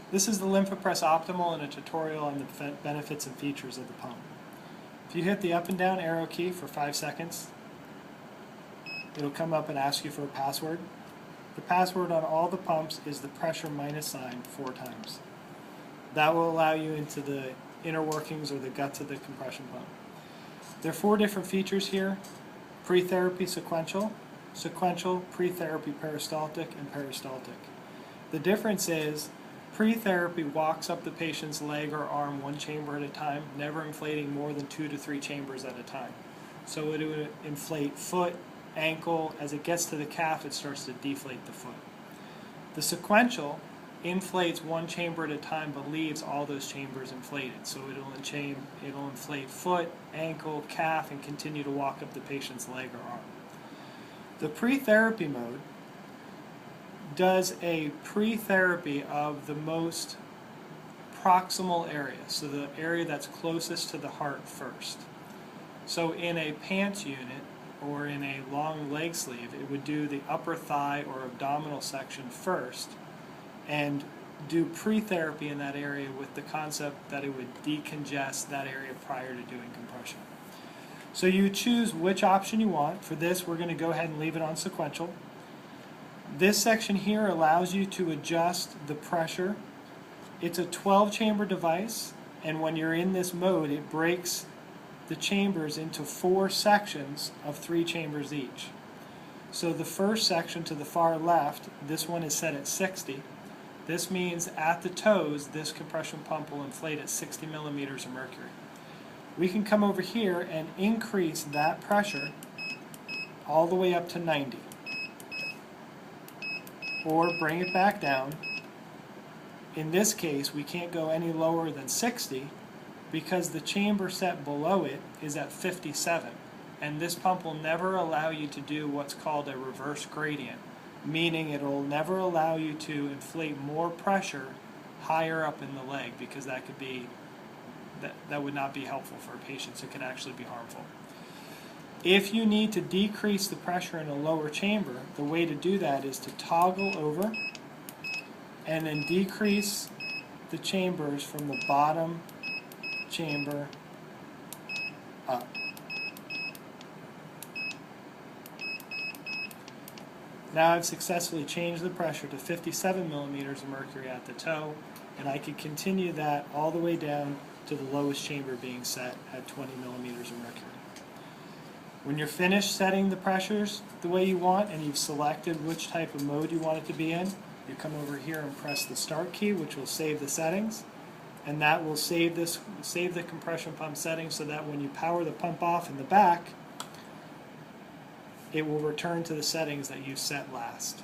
This is the LymphaPress Optimal and a tutorial on the benefits and features of the pump. If you hit the up and down arrow key for 5 seconds, it'll come up and ask you for a password. The password on all the pumps is the pressure minus sign 4 times. That will allow you into the inner workings or the guts of the compression pump. There are 4 different features here: pre-therapy sequential, sequential, pre-therapy peristaltic, and peristaltic. The difference is pre-therapy walks up the patient's leg or arm 1 chamber at a time, never inflating more than 2 to 3 chambers at a time. So it would inflate foot, ankle. As it gets to the calf, it starts to deflate the foot. The sequential inflates 1 chamber at a time but leaves all those chambers inflated. So it'll inflate foot, ankle, calf, and continue to walk up the patient's leg or arm. The pre-therapy mode does a pre-therapy of the most proximal area, so the area that's closest to the heart first. So in a pants unit or in a long leg sleeve, it would do the upper thigh or abdominal section first and do pre-therapy in that area with the concept that it would decongest that area prior to doing compression. So you choose which option you want. For this, we're going to go ahead and leave it on sequential. This section here allows you to adjust the pressure. It's a 12-chamber device, and when you're in this mode, it breaks the chambers into 4 sections of 3 chambers each. So the first section to the far left, this one is set at 60. This means at the toes, this compression pump will inflate at 60 millimeters of mercury. We can come over here and increase that pressure all the way up to 90. Or bring it back down. In this case, we can't go any lower than 60 because the chamber set below it is at 57. And this pump will never allow you to do what's called a reverse gradient, meaning it will never allow you to inflate more pressure higher up in the leg, because that would not be helpful for a patient, so it could actually be harmful. If you need to decrease the pressure in a lower chamber, the way to do that is to toggle over and then decrease the chambers from the bottom chamber up. Now I've successfully changed the pressure to 57 millimeters of mercury at the toe, and I can continue that all the way down to the lowest chamber being set at 20 millimeters of mercury. When you're finished setting the pressures the way you want and you've selected which type of mode you want it to be in, you come over here and press the start key, which will save the settings, and that will save the compression pump settings so that when you power the pump off in the back, it will return to the settings that you set last.